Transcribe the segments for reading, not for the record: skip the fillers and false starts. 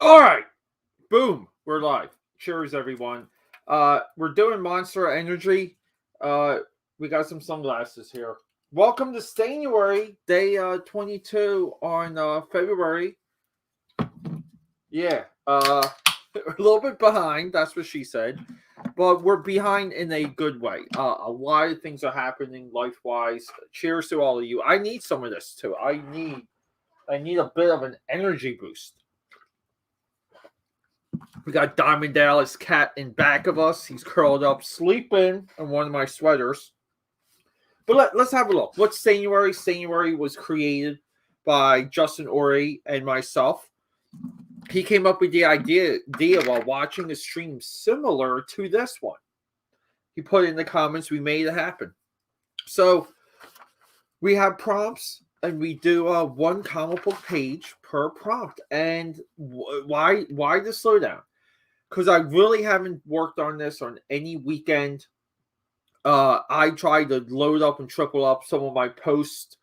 All right. Boom. We're live. Cheers, everyone. We're doing Monster Energy. Uh, we got some sunglasses here. Welcome to StanUARY, day 22 on February. Yeah. A little bit behind. That's what she said. But we're behind in a good way. A lot of things are happening life-wise. Cheers to all of you. I need some of this too. I need a bit of an energy boost. We got Diamond Dallas cat in back of us. He's curled up, sleeping in one of my sweaters. But let's have a look. What's StanUARY? StanUARY was created by StanUARY and myself. He came up with the idea while watching a stream similar to this one. He put it in the comments. We made it happen. So we have prompts, and we do one comic book page per prompt. And why the slowdown? Because I really haven't worked on this on any weekend. I tried to load up and triple up some of my posts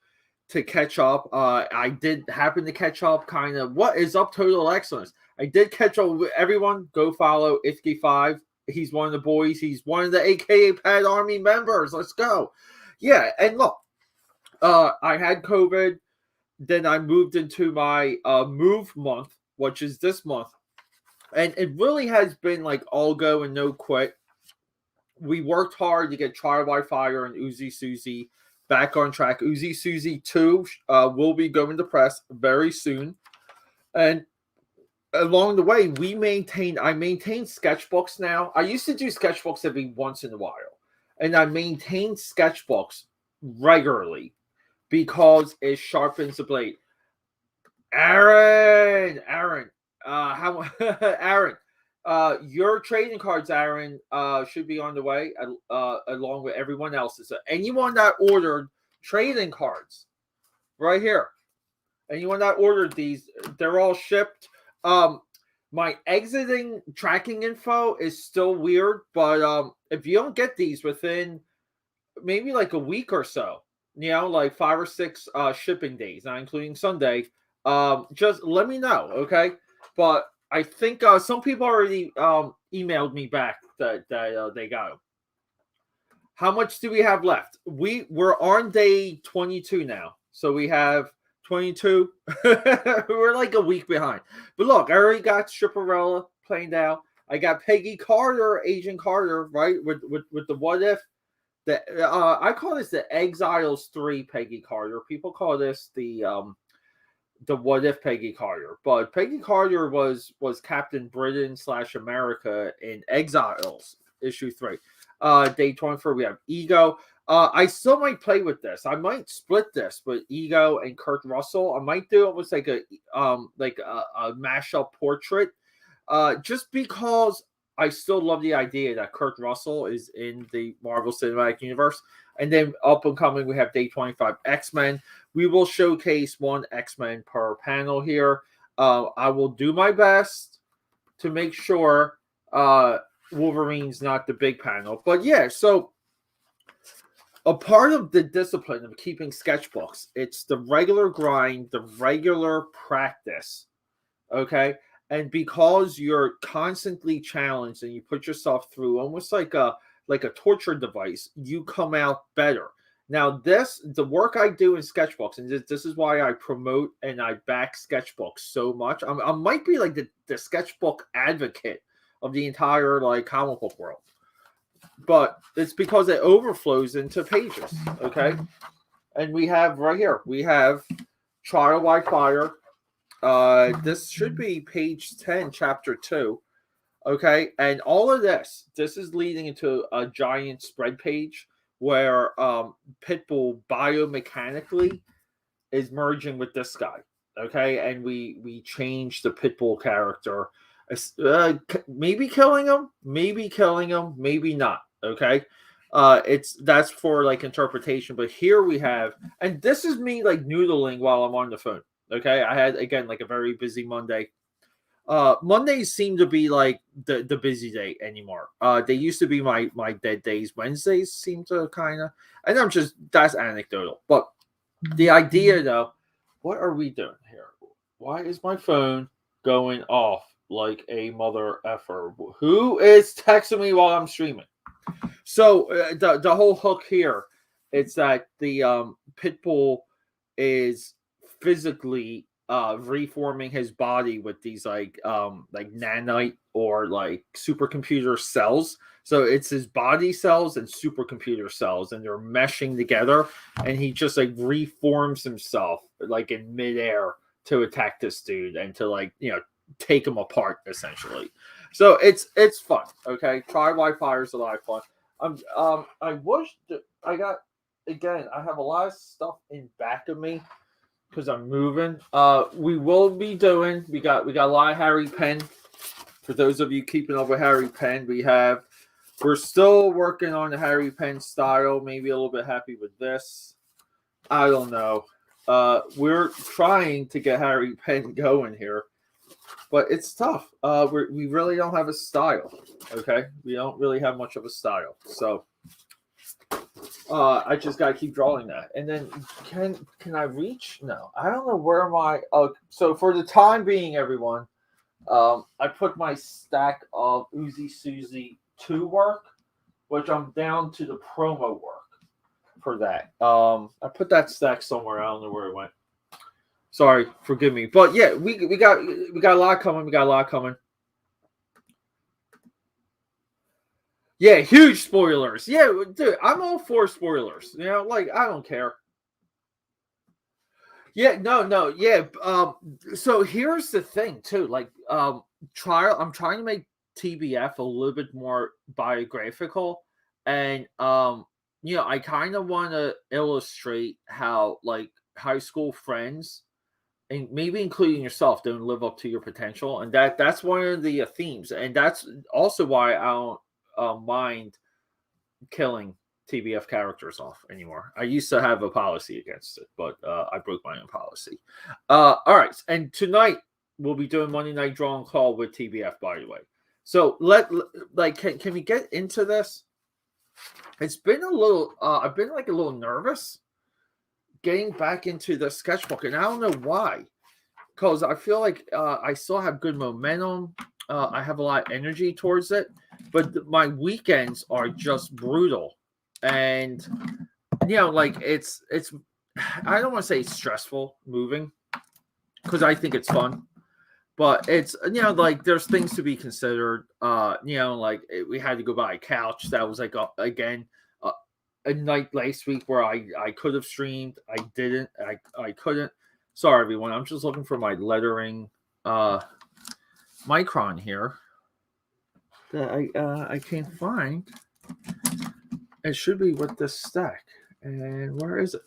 to catch up. I did happen to catch up, kind of. What is up, Total Excellence? I did catch up with everyone. Go follow Ifky5. He's one of the boys. He's one of the AKA Pad Army members. Let's go. Yeah, and look, I had COVID. Then I moved into my move month, which is this month. And it really has been like all go and no quit. We worked hard to get Trial by Fire and Uzi Susie back on track. Uzi Susie 2 will be going to press very soon. And along the way, I maintain sketchbooks now. I used to do sketchbooks every once in a while. And I maintain sketchbooks regularly because it sharpens the blade. Aaron, Aaron, your trading cards, Aaron, should be on the way along with everyone else's. So anyone that ordered trading cards, right here, anyone that ordered these, they're all shipped. My exiting tracking info is still weird, but if you don't get these within maybe like a week or so, like 5 or 6 shipping days, not including Sunday, just let me know, okay? But I think some people already emailed me back that they got them. How much do we have left? We're on day 22 now, so we have 22. We're like a week behind. But look, I already got Stripperella playing out. I got Peggy Carter, Agent Carter, right? With the What If. I call this the Exiles 3 Peggy Carter. People call this the What If Peggy Carter. But Peggy Carter was Captain Britain / America in Exiles issue 3. Day 24, we have Ego. I still might play with this. I might split this with Ego and Kurt Russell. I might do almost like a mashup portrait. Just because I still love the idea that Kurt Russell is in the Marvel Cinematic Universe. And then up and coming, we have Day 25 X-Men. We will showcase one X-Men per panel here. I will do my best to make sure Wolverine's not the big panel. But yeah, so a part of the discipline of keeping sketchbooks, it's the regular grind, the regular practice, okay? And because you're constantly challenged and you put yourself through almost like a torture device, you come out better. Now, the work I do in sketchbooks, and this is why I promote and I back sketchbooks so much. I might be like the sketchbook advocate of the entire like comic book world, but it's because it overflows into pages. Okay, and we have right here, we have Trial by Fire. This should be page 10, chapter 2. Okay, and all of this is leading into a giant spread page where Pitbull biomechanically is merging with this guy. Okay, and we change the Pitbull character, maybe killing him, maybe not. Okay, that's for like interpretation. But here we have, and this is me like noodling while I'm on the phone. Okay, I had again like a very busy Monday. Mondays seem to be like the busy day anymore. They used to be my dead days. Wednesdays seem to kind of, and that's anecdotal. But the idea though, what are we doing here? Why is my phone going off like a mother effer. Who is texting me while I'm streaming? So the whole hook here, it's that the pit bull is physically reforming his body with these like nanite or like supercomputer cells. So it's his body cells and supercomputer cells, and they're meshing together, and he just like reforms himself like in midair to attack this dude and to like take him apart essentially. So it's fun. Okay, try Wi-Fi is a lot of fun. I wish I got again. I have a lot of stuff in back of me because I'm moving. We will be doing. We got a lot of Harry Penn. For those of you keeping up with Harry Penn, we're still working on the Harry Penn style. Maybe a little bit happy with this. I don't know. We're trying to get Harry Penn going here, but it's tough. We really don't have a style. Okay, we don't really have much of a style. So I just gotta keep drawing that. And then can I reach? No, I don't know where my. So for the time being, everyone, I put my stack of Uzi Susie to work, which I'm down to the promo work for that. I put that stack somewhere. I don't know where it went. Sorry, forgive me. But yeah, we got a lot coming. We got a lot coming. Yeah, huge spoilers. Yeah, dude, I'm all for spoilers. Like I don't care. Yeah, no, yeah. So here's the thing too. Like, I'm trying to make TBF a little bit more biographical, and I kind of want to illustrate how like high school friends, and maybe including yourself, don't live up to your potential, and that's one of the themes, and that's also why I don't mind killing TBF characters off anymore. I used to have a policy against it, but I broke my own policy. All right, and tonight we'll be doing Monday Night Draw and Call with TBF, by the way. So can we get into this? It's been a little. I've been like a little nervous getting back into the sketchbook, and I don't know why. Because I feel like I still have good momentum. I have a lot of energy towards it, but my weekends are just brutal, and like it's. I don't want to say stressful moving, because I think it's fun, but it's like there's things to be considered. Like we had to go buy a couch that was like again a night last week where I could have streamed. I didn't. I couldn't. Sorry, everyone. I'm just looking for my lettering micron here that I can't find. It should be with this stack. And where is it?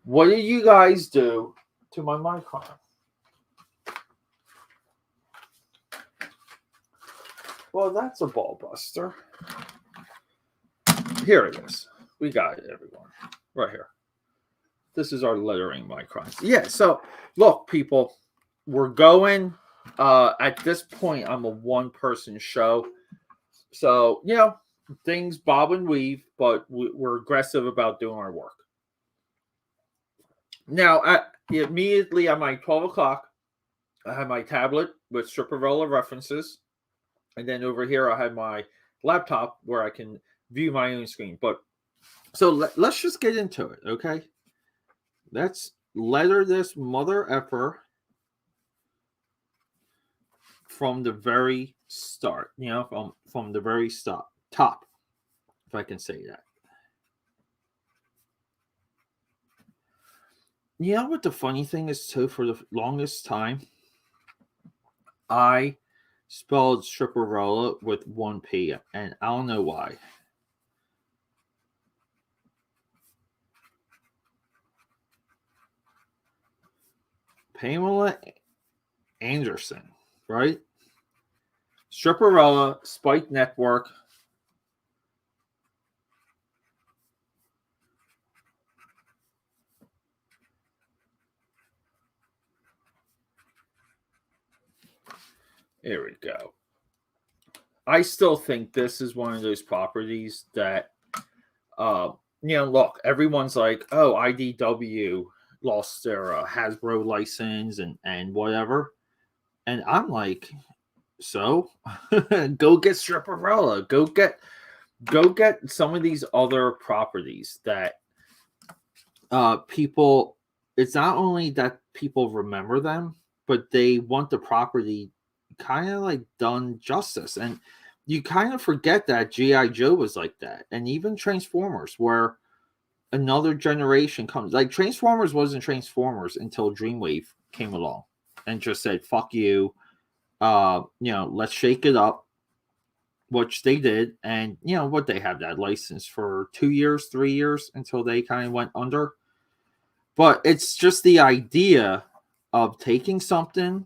What did you guys do to my micron? Well, that's a ball buster. Here it is. We got it, everyone. Right here. This is our lettering microns. Yeah, so look, people, we're going. At this point, I'm a one-person show. So, things bob and weave, but we're aggressive about doing our work. Now, immediately at my 12 o'clock, I have my tablet with Stripperella references. And then over here, I have my laptop where I can view my own screen. But so let's just get into it, okay? Let's letter this mother effer from the very start, from the very top, if I can say that. You know what the funny thing is too? For the longest time, I spelled Stripperella with one P, and I don't know why. Pamela Anderson, right? Stripperella, Spike Network. There we go. I still think this is one of those properties that, look, everyone's like, oh, IDW lost their Hasbro license and whatever. And I'm like, so go get Stripperella. Go get some of these other properties that people, it's not only that people remember them, but they want the property kind of like done justice. And you kind of forget that GI Joe was like that, and even Transformers, where another generation comes. Like Transformers wasn't Transformers until Dreamwave came along and just said, "Fuck you." Let's shake it up, which they did. And what, they have that license for 2 years, 3 years until they kind of went under. But it's just the idea of taking something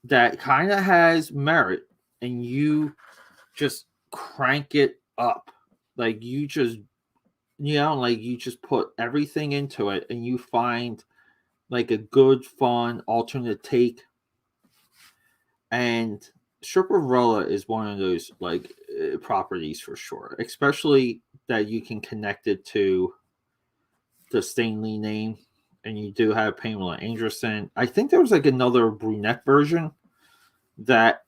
that kind of has merit and you just crank it up. Like you just, like you just put everything into it and you find like a good, fun, alternate take. And Stripperella is one of those like properties for sure, especially that you can connect it to the Stanley name, and you do have Pamela Anderson. I think there was like another brunette version that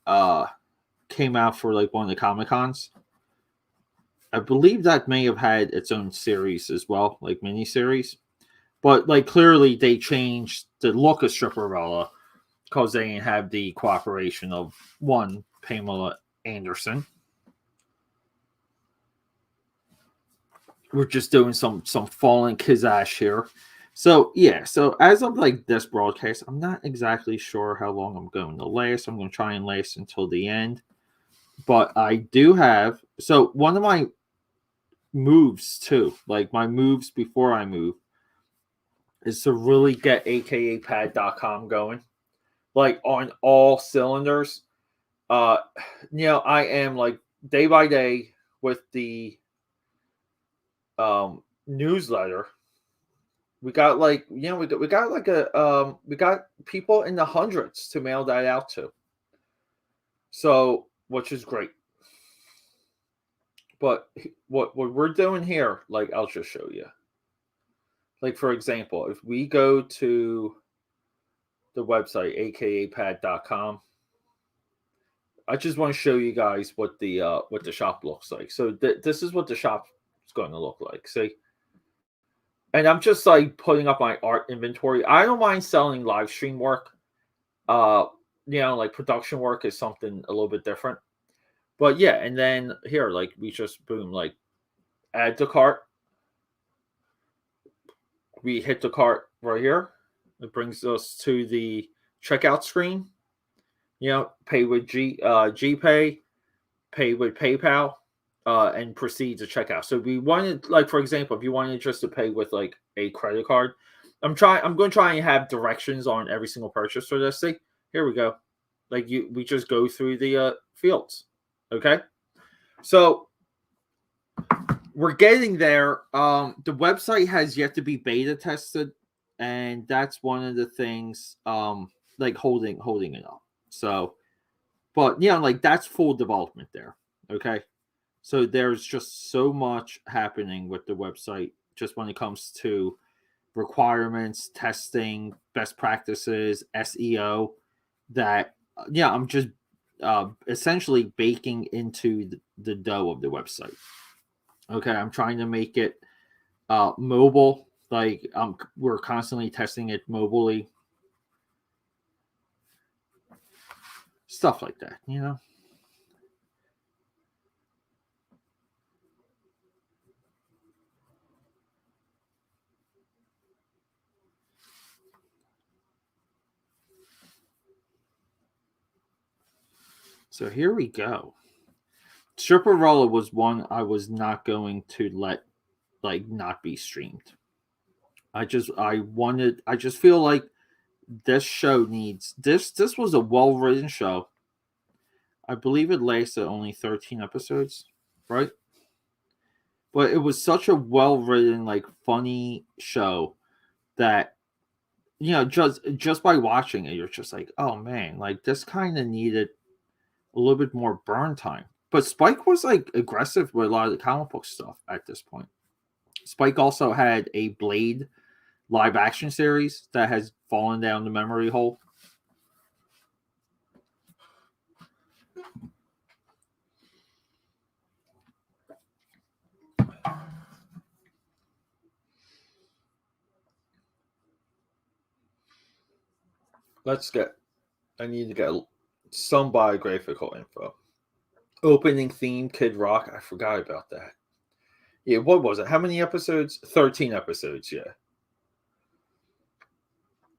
came out for like one of the Comic Cons. I believe that may have had its own series as well, like mini series. But like clearly they changed the look of Stripperella because they didn't have the cooperation of one Pamela Anderson. We're just doing some falling kizash here. So yeah, so as of like this broadcast, I'm not exactly sure how long I'm going to last. I'm going to try and last until the end. But I do have, so one of my moves too, like my moves before I move, is to really get akapad.com going, like on all cylinders. I am like day by day with the newsletter. We got like, we got like we got people in the hundreds to mail that out to. So, which is great. But what we're doing here, like I'll just show you. Like for example, if we go to the website akapad.com, I just want to show you guys what the shop looks like. So this is what the shop is going to look like. See? And I'm just like putting up my art inventory. I don't mind selling live stream work. Like production work is something a little bit different. But yeah, and then here, like we just boom, like add to cart. We hit the cart right here. It brings us to the checkout screen. Pay with GPay, pay with PayPal, and proceed to checkout. So we wanted, like for example, if you wanted just to pay with like a credit card, I'm going to try and have directions on every single purchase for this. See, here we go. Like we just go through the fields. Okay, so we're getting there. The website has yet to be beta tested, and that's one of the things like holding it up. So, but like that's full development there. Okay, so there's just so much happening with the website just when it comes to requirements, testing, best practices, SEO, that I'm just essentially baking into the dough of the website. Okay, I'm trying to make it mobile. Like we're constantly testing it mobilely. Stuff like that, So here we go. Stripperella was one I was not going to let like not be streamed. I just feel like this show needs this was a well-written show. I believe it lasted only 13 episodes, right? But it was such a well-written, like funny show that just by watching it, you're just like, oh man, like this kind of needed a little bit more burn time. But Spike was like aggressive with a lot of the comic book stuff at this point. Spike also had a Blade live action series that has fallen down the memory hole. I need to get some biographical info. Opening theme, Kid Rock. I forgot about that. Yeah, what was it? How many episodes? 13 episodes, yeah.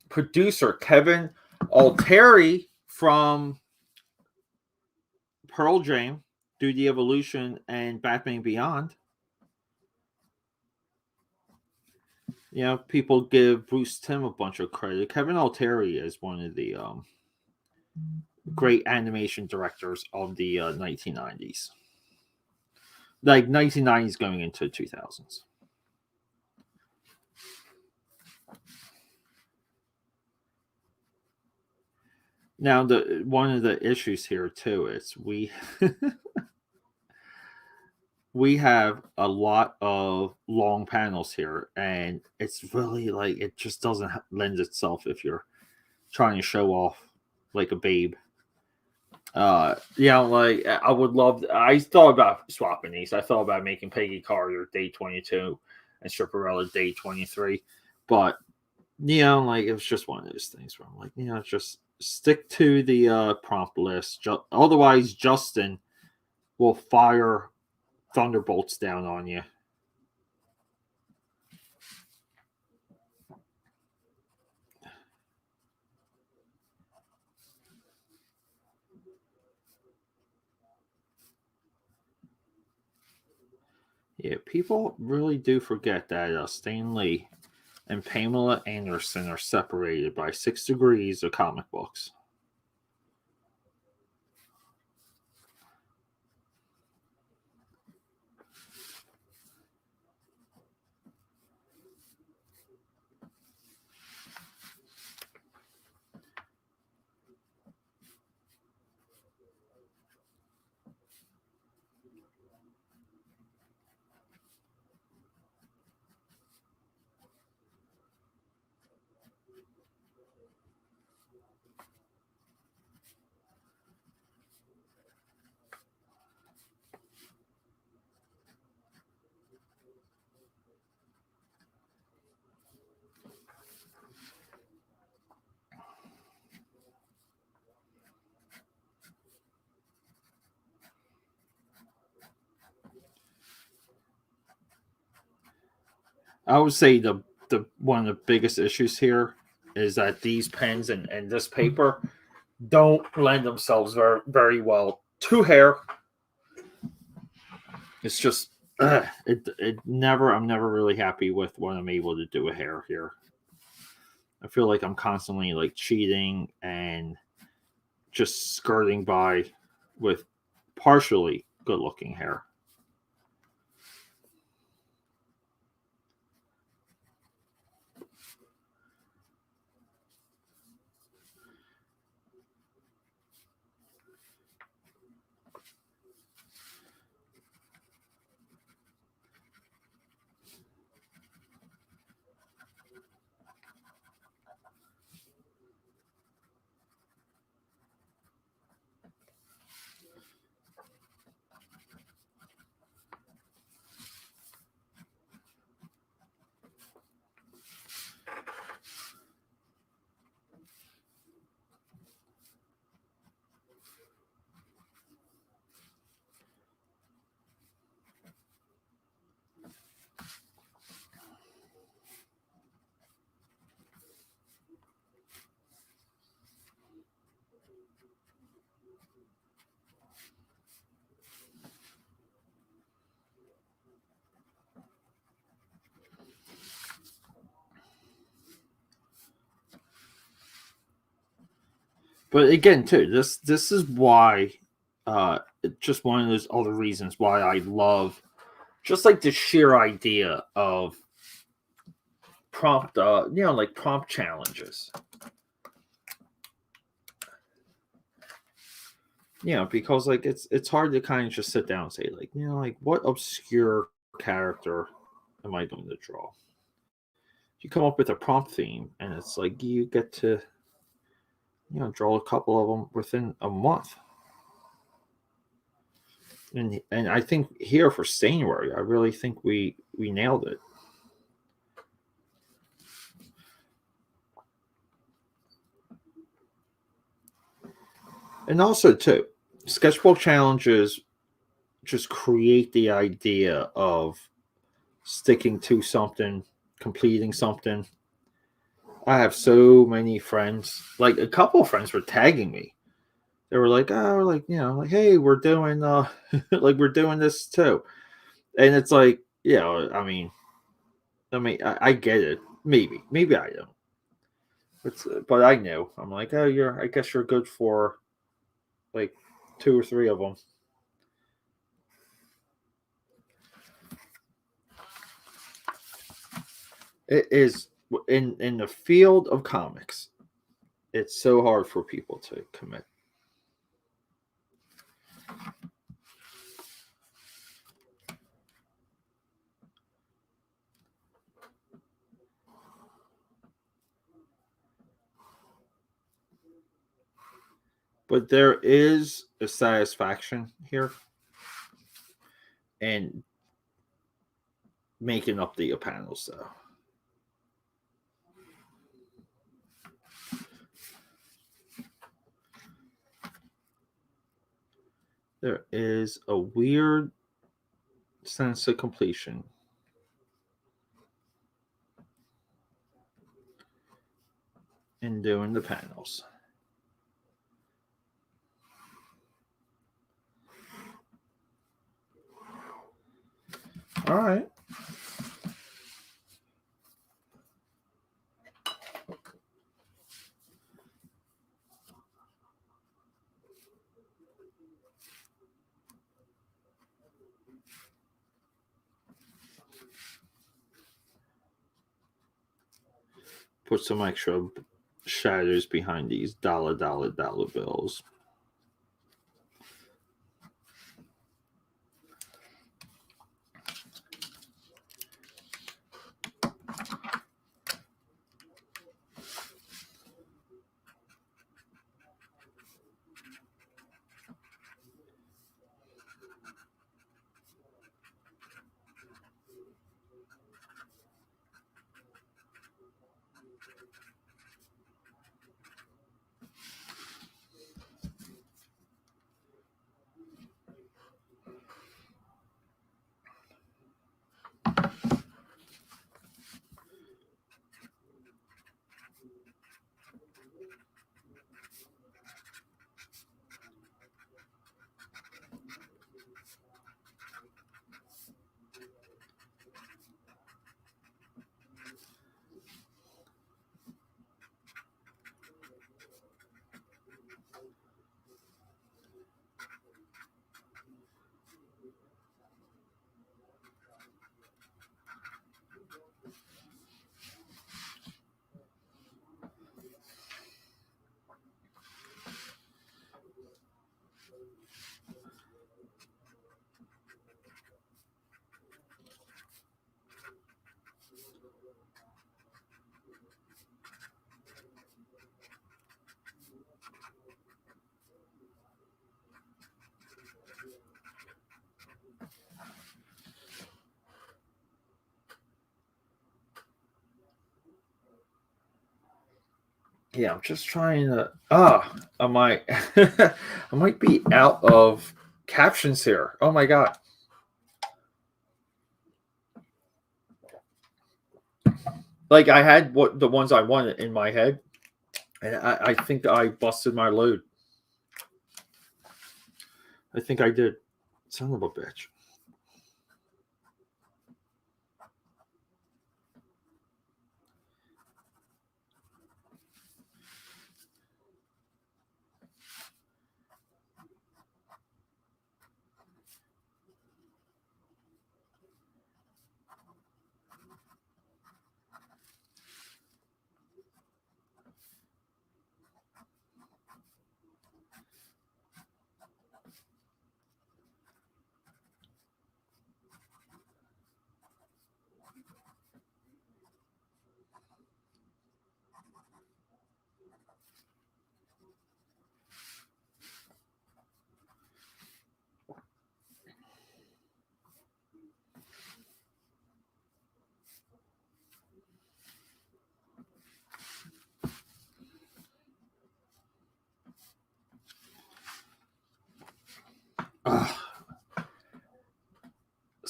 Producer Kevin Altieri from Pearl Jam, Do the Evolution, and Batman Beyond. You know, people give Bruce Timm a bunch of credit. Kevin Altieri is one of the great animation directors of the 1990s. Like 1990s going into 2000s. Now, the one of the issues here too is we we have a lot of long panels here, and it's really like it just doesn't lend itself if you're trying to show off like a babe. Like I would love. I thought about swapping these. I thought about making Peggy Carter day 22 and Stripperella day 23, but like it was just one of those things where I'm like, just stick to the prompt list. Otherwise, Justin will fire thunderbolts down on you. Yeah, people really do forget that Stan Lee and Pamela Anderson are separated by 6 degrees of comic books. I would say the one of the biggest issues here is that these pens and this paper don't lend themselves very well to hair. It's just I'm never really happy with what I'm able to do with hair here. I feel like I'm constantly like cheating and just skirting by with partially good looking hair. But again, too, this is why just one of those other reasons why I love just like the sheer idea of prompt like prompt challenges. Because like it's hard to kind of just sit down and say like, like what obscure character am I going to draw? You come up with a prompt theme and it's like you get to draw a couple of them within a month. And I think here for StanUARY, I really think we nailed it. And also, too, sketchbook challenges just create the idea of sticking to something, completing something. I have so many friends, like a couple of friends were tagging me. They were like, oh, like, like, hey, we're doing, like, we're doing this too. And it's like, I get it. Maybe I don't. But I knew. I'm like, oh, I guess you're good for like two or three of them. It is in the field of comics. It's so hard for people to commit. But there is a satisfaction here in making up the panels, though. There is a weird sense of completion in doing the panels. All right. Put some extra shadows behind these dollar bills. Yeah, I'm just trying to. I might, I might be out of captions here. Oh my god! Like I had what the ones I wanted in my head, and I think I busted my load. I think I did. Son of a bitch.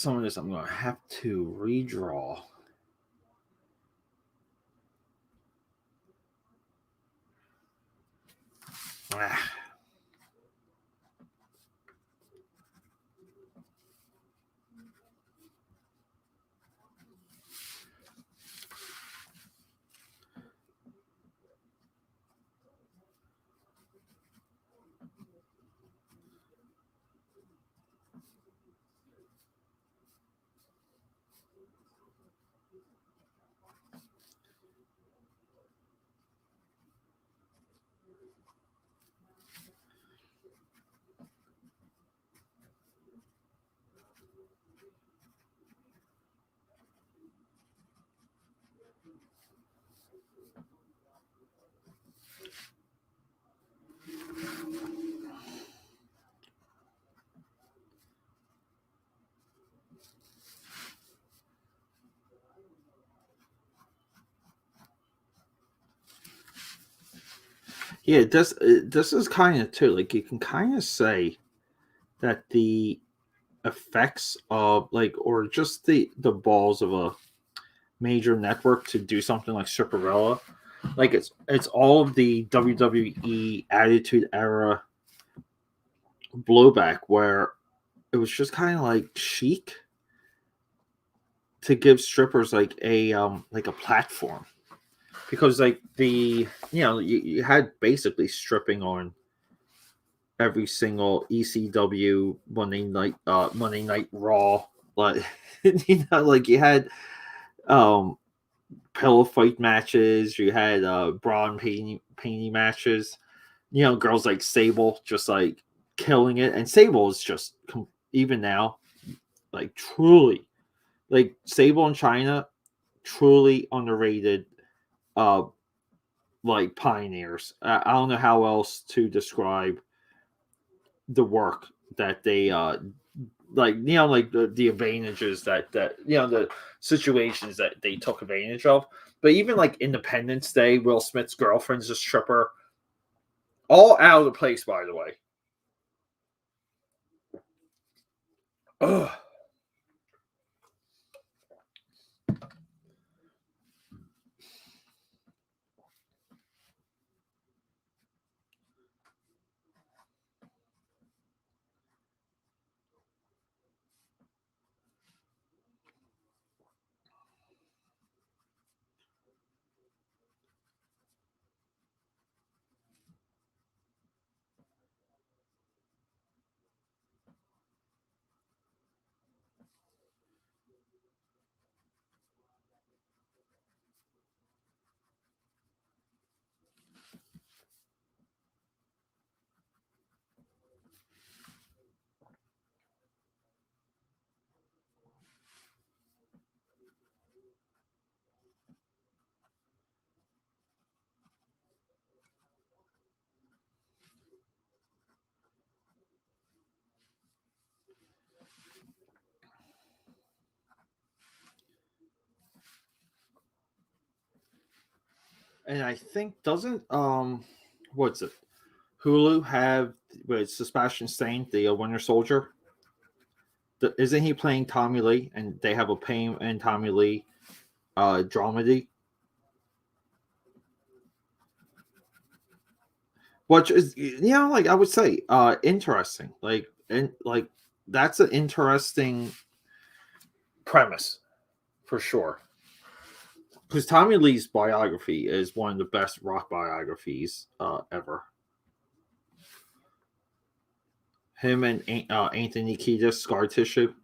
some of this I'm going to have to redraw. Ah. Yeah, this is kind of too, like, you can kind of say that the effects of, like, or just the balls of a major network to do something like Stripperella, like, it's all of the WWE Attitude Era blowback, where it was just kind of like chic to give strippers like a platform, because like you had basically stripping on every single ECW Monday Night Raw, like like you had um pillow fight matches, you had brawn painty matches, girls like Sable just like killing it, and Sable is just even now, like, truly, like, Sable in China, truly underrated, uh like, pioneers. I don't know how else to describe the work that they like, like the advantages that the situations that they took advantage of. But even like Independence Day, Will Smith's girlfriend's a stripper. All out of the place, by the way. Ugh. And I think, doesn't what's it, Hulu have, with Sebastian Stain, the Winter Soldier? Isn't he playing Tommy Lee, and they have a Payne and Tommy Lee dramedy, which is, like, I would say interesting, like, and like, that's an interesting premise for sure, because Tommy Lee's biography is one of the best rock biographies ever. Him and Anthony Kiedis, Scar Tissue.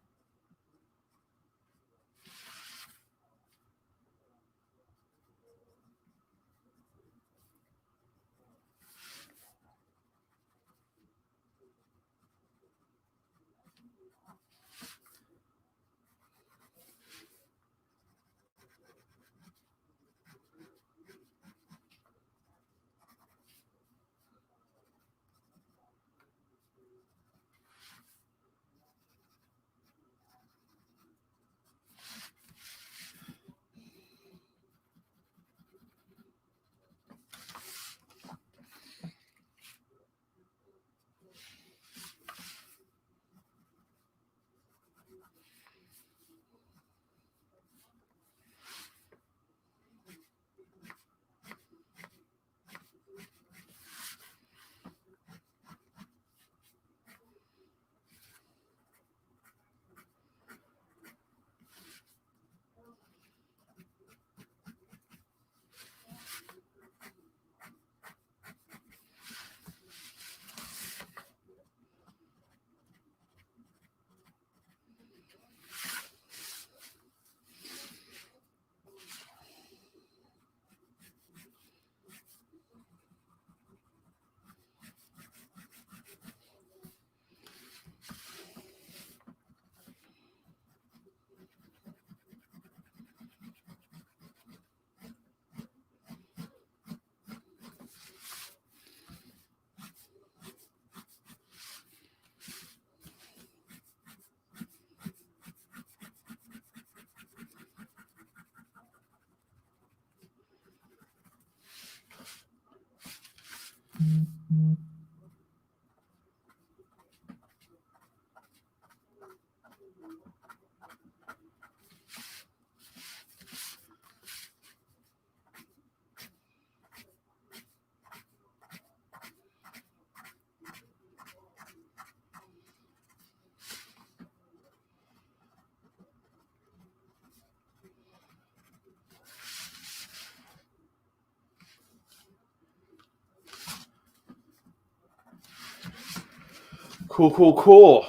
Cool, cool, cool.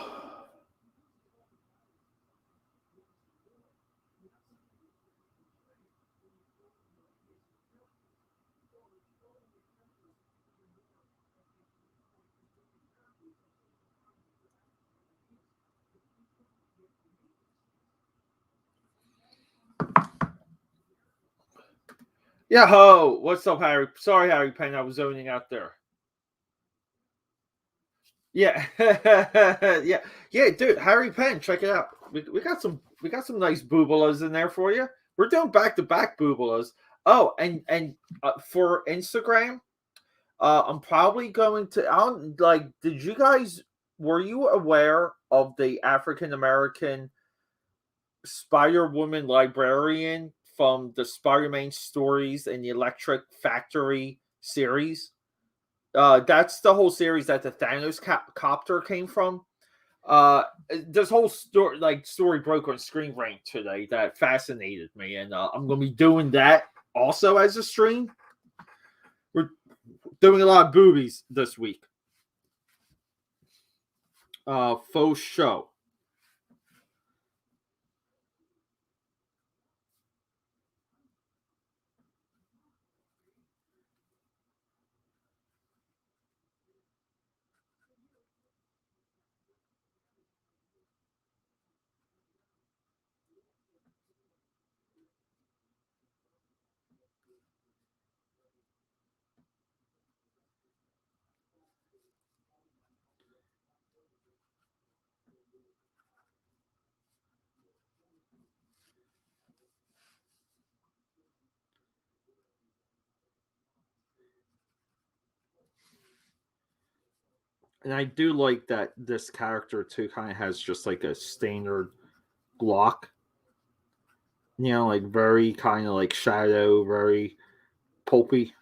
Yeah, ho. What's up, Harry? Sorry, Harry Penn. I was zoning out there. Yeah, yeah, yeah, dude. Harry Penn, check it out. We got some nice boobalas in there for you. We're doing back to back boobalas. Oh, and for Instagram, I'm probably going to. I don't like. Did you guys? Were you aware of the African American Spider Woman librarian from the Spider-Man stories and the Electric Factory series? That's the whole series that the Thanos copter came from. Uh, this whole story broke on Screen Rant today that fascinated me, and I'm gonna be doing that also as a stream. We're doing a lot of boobies this week. Faux show. And I do like that this character too kind of has just like a standard Glock, like very kind of like shadow, very pulpy.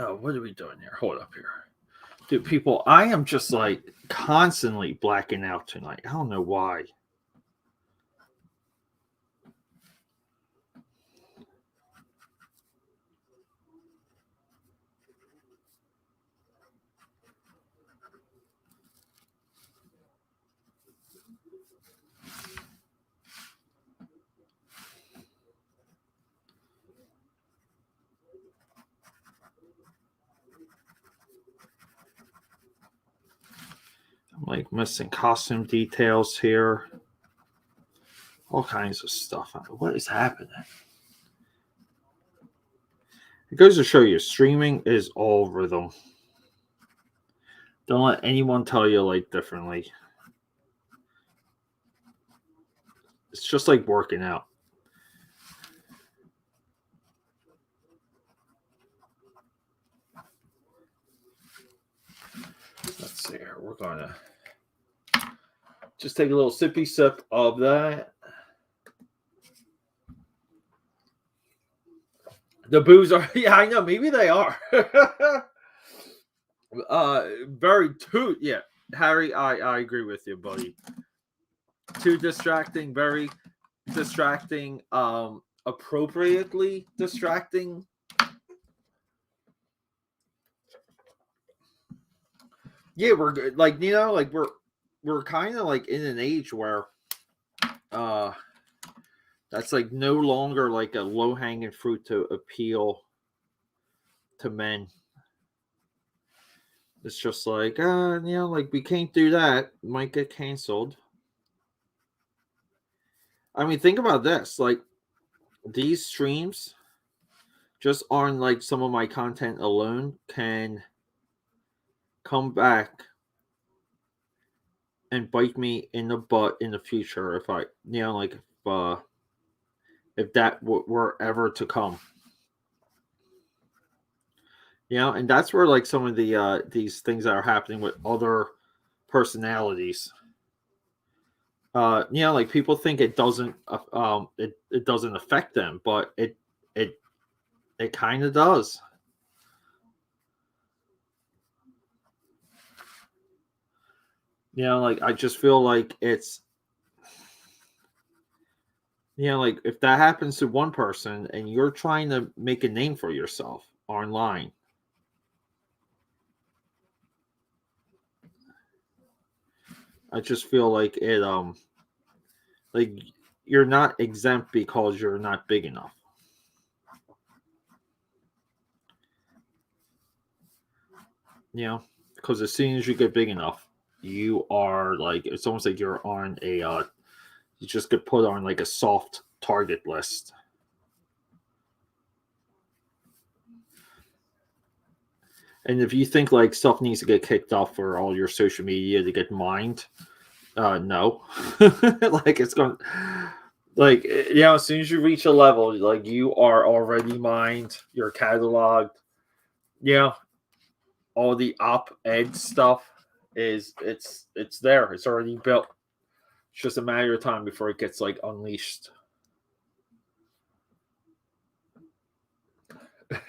Oh, what are we doing here? Hold up here. Dude, people, I am just like constantly blacking out tonight. I don't know why. I'm like missing costume details here. All kinds of stuff. What is happening? It goes to show you streaming is all rhythm. Don't let anyone tell you like differently. It's just like working out. see here. We're gonna just take a little sippy sip of that. The booze are, yeah, I know. Maybe they are. Very too, yeah. Harry, I agree with you, buddy. Too distracting, very distracting, appropriately distracting. Yeah, we're good. Like, like we're kind of like in an age where uh that's like no longer like a low hanging fruit to appeal to men. It's just like, like we can't do that. Might get canceled. I mean, think about this. Like these streams just on like some of my content alone can come back and bite me in the butt in the future if I, like if that were ever to come. And that's where like some of the these things that are happening with other personalities. Like people think it doesn't it doesn't affect them, but it kind of does. Like I just feel like it's like if that happens to one person and you're trying to make a name for yourself online, I just feel like it like you're not exempt because you're not big enough. Because as soon as you get big enough, you are like, it's almost like you're on a you just get put on like a soft target list. And if you think like stuff needs to get kicked off for all your social media to get mined, no. Like it's going, like, as soon as you reach a level, like you are already mined, you're cataloged. All the op-ed stuff it's there. It's already built. It's just a matter of time before it gets like unleashed.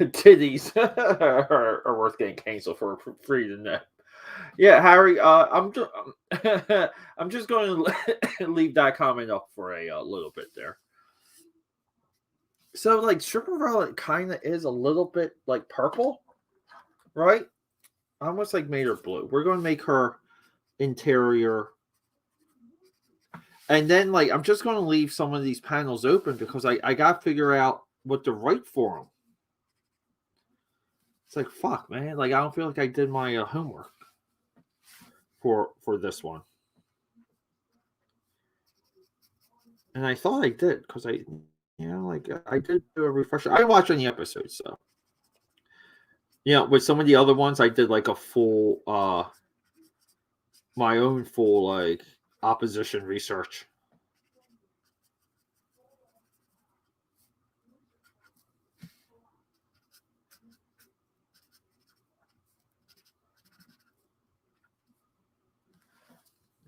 Titties are worth getting canceled for free to net. Yeah, Harry. I'm just going to leave that comment up for a little bit there. So, like, Stripperella kind of is a little bit like purple, right? I almost like made her blue. We're going to make her interior, and then like I'm just going to leave some of these panels open because I got to figure out what to write for them. It's like, fuck, man. Like, I don't feel like I did my homework for this one. And I thought I did because I did do a refresher. I didn't watch any episodes, so. With some of the other ones, I did like a full, my own full, like, opposition research.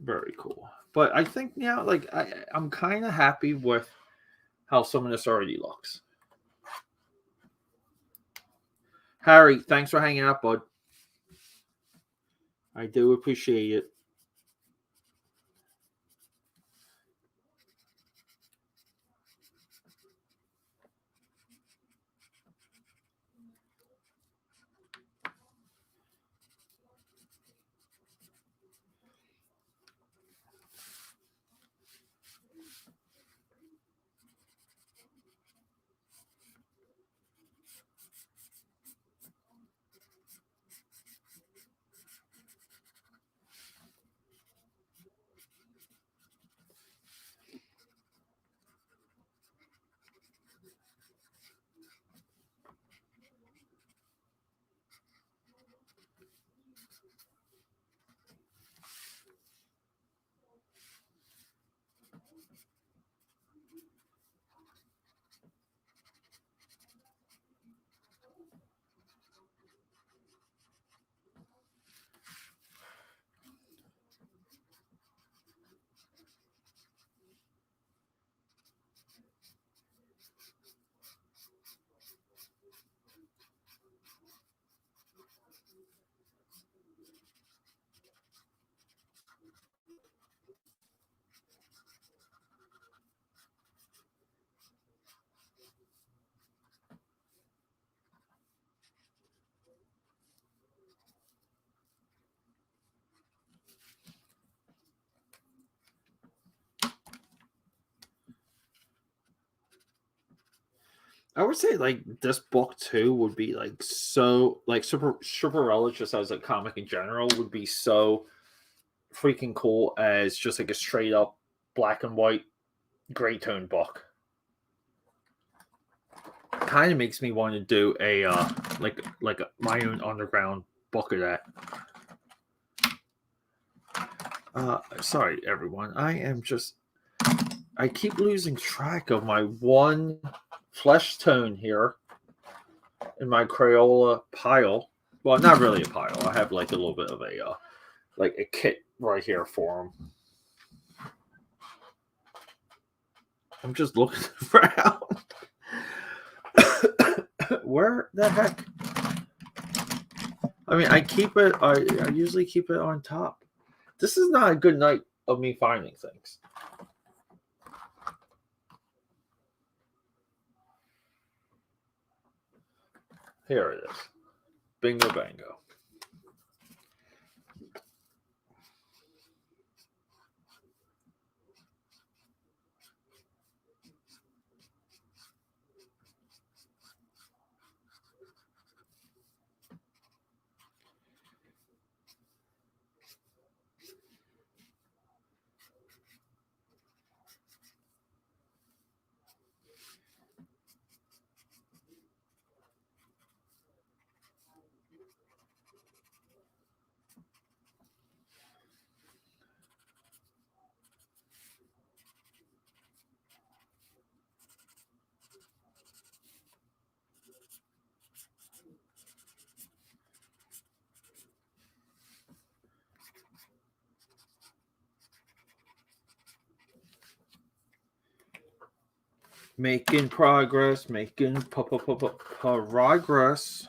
Very cool. But I think like I'm kind of happy with how some of this already looks. Harry, thanks for hanging out, bud. I do appreciate it. I would say like this book too would be like so like Stripperella just as a comic in general would be so freaking cool as just like a straight up black and white gray tone book. Kind of makes me want to do a my own underground book of that. Sorry everyone, I keep losing track of my one flesh tone here in my Crayola pile. Well, not really a pile. I have like a little bit of a like a kit right here for them. I'm just looking around. Where the heck? I mean, I usually keep it on top. This is not a good night of me finding things. Here it is. Bingo bango. Making progress, making progress.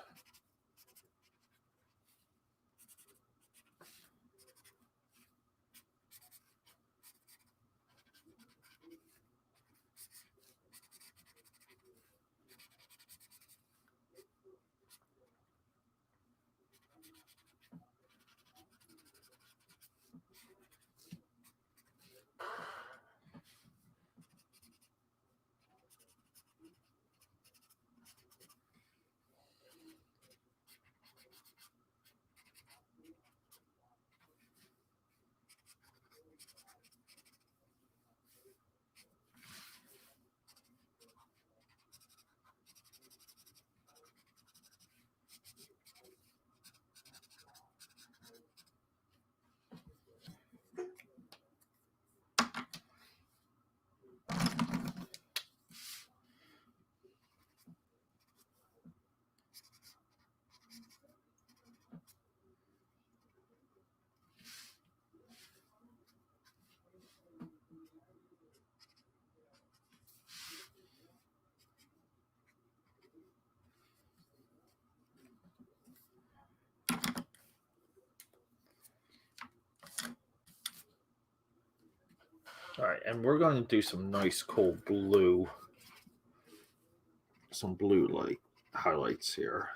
All right, and we're going to do some nice, cool blue, some blue light highlights here.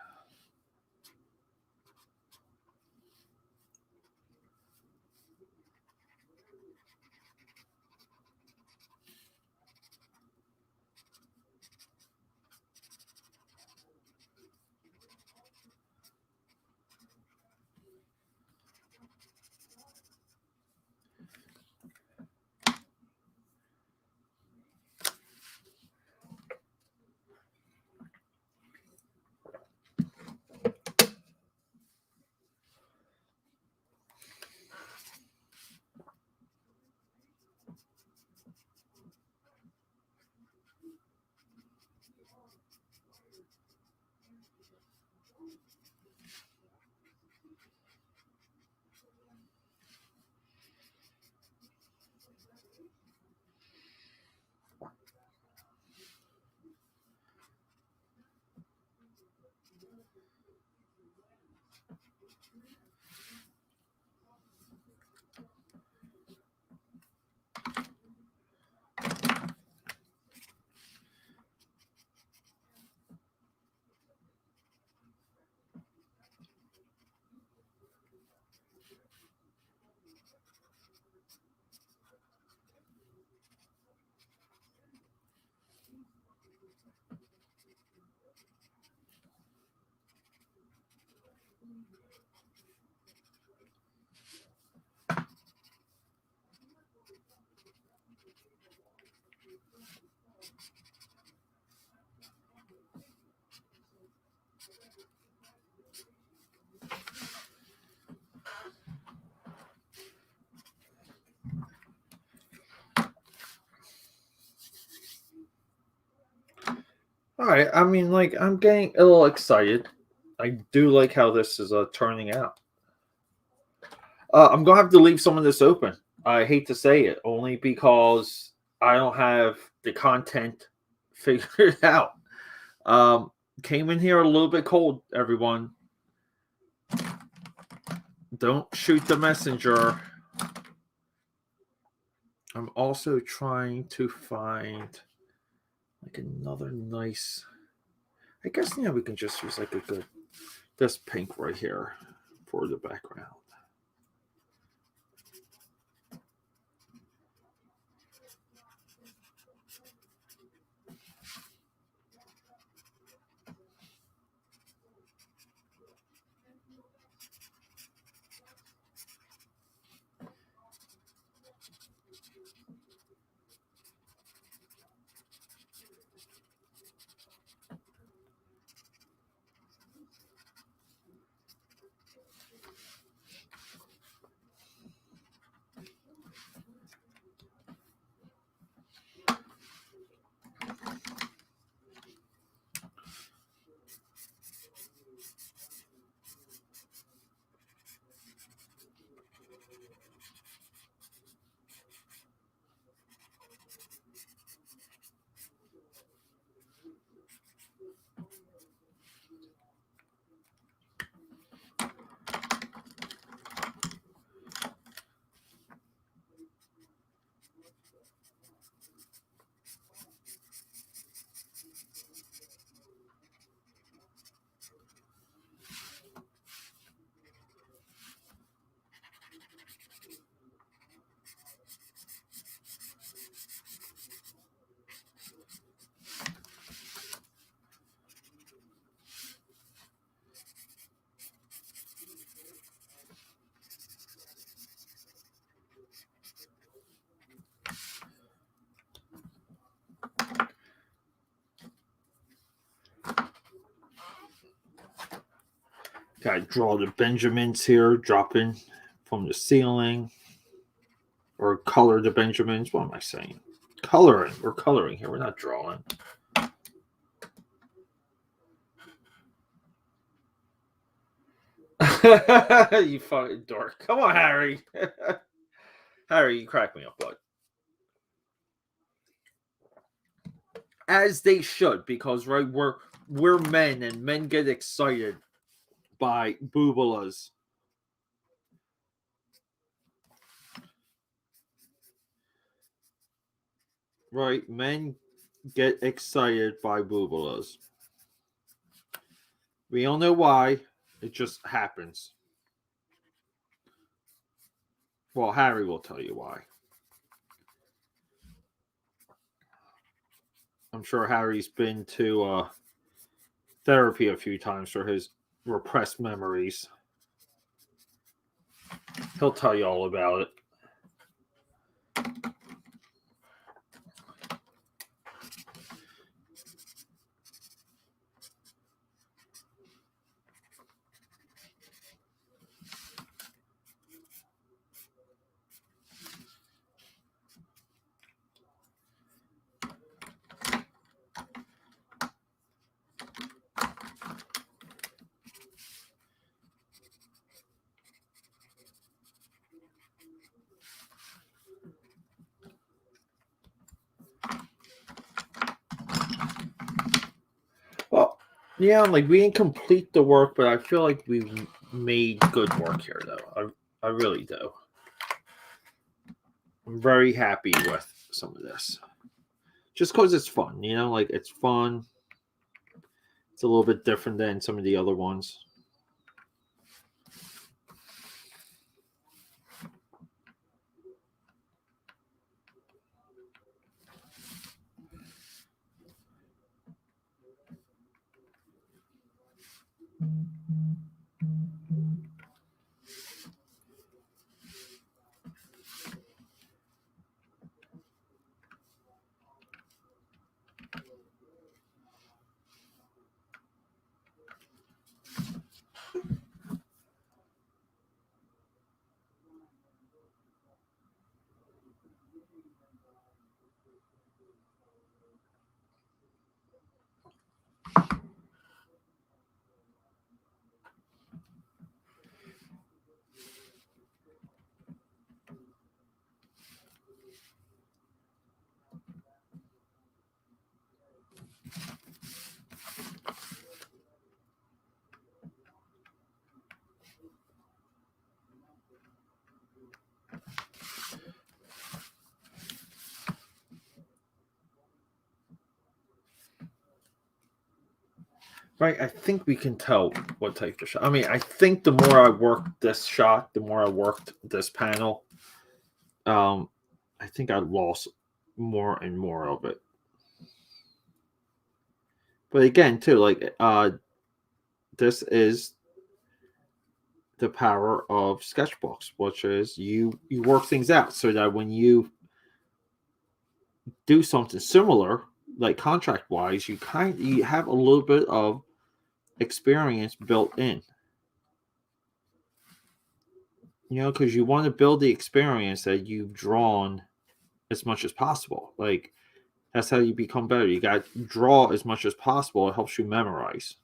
right. I mean, like, I'm getting a little excited. I do like how this is turning out. I'm gonna have to leave some of this open. I hate to say it, only because I don't have the content figured out. Um, Came in here a little bit cold, everyone. Don't shoot the messenger. I'm also trying to find like another nice. I guess we can just use like a good this pink right here for the background. Gotta draw the Benjamins here, dropping from the ceiling. Or color the Benjamins. What am I saying? Coloring. We're coloring here. We're not drawing. You fucking dork. Come on, Harry. Harry, you crack me up, bud. As they should, because right, we're men and men get excited by boobalas. Right, men get excited by boobalas. We don't know why. It just happens. Well, Harry will tell you why. I'm sure Harry's been to therapy a few times for his repressed memories. He'll tell you all about it. Well, yeah, like we didn't complete the work, but I feel like we've made good work here, though. I really do. I'm very happy with some of this, just because it's fun. Like it's fun. It's a little bit different than some of the other ones. Right, I think we can tell what type of shot. I mean, I think the more I worked this shot, the more I worked this panel, I think I lost more and more of it. But again, too, like this is the power of sketchbooks, which is you work things out so that when you do something similar, like contract wise, you have a little bit of experience built in. You know, because you want to build the experience that you've drawn as much as possible. Like that's how you become better. You got to draw as much as possible. It helps you memorize.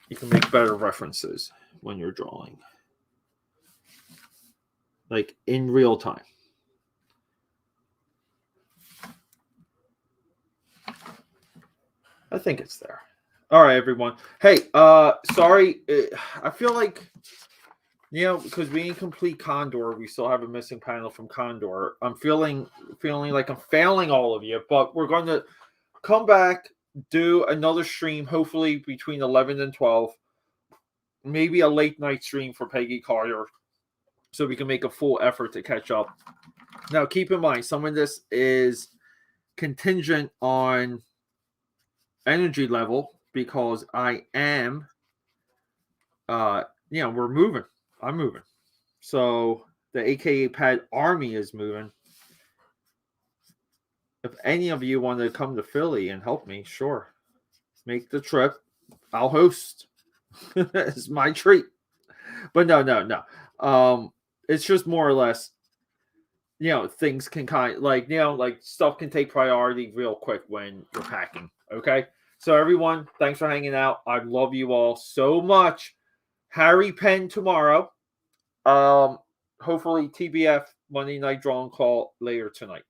You can make better references when you're drawing, like in real time. I think it's there. All right, everyone. Hey, sorry. I feel like, you know, because we ain't complete Condor, we still have a missing panel from Condor. I'm feeling like I'm failing all of you, but we're going to come back, do another stream, hopefully between 11 and 12. Maybe a late night stream for Peggy Carter, so we can make a full effort to catch up. Now, keep in mind, some of this is contingent on energy level because I am, we're moving. I'm moving. So the AKA Pad Army is moving. If any of you want to come to Philly and help me, sure. Make the trip. I'll host. It's my treat. But no. It's just more or less, things can like stuff can take priority real quick when you're packing. Okay. So everyone, thanks for hanging out. I love you all so much. Harry Penn tomorrow. Hopefully TBF Monday Night Draw and Call later tonight.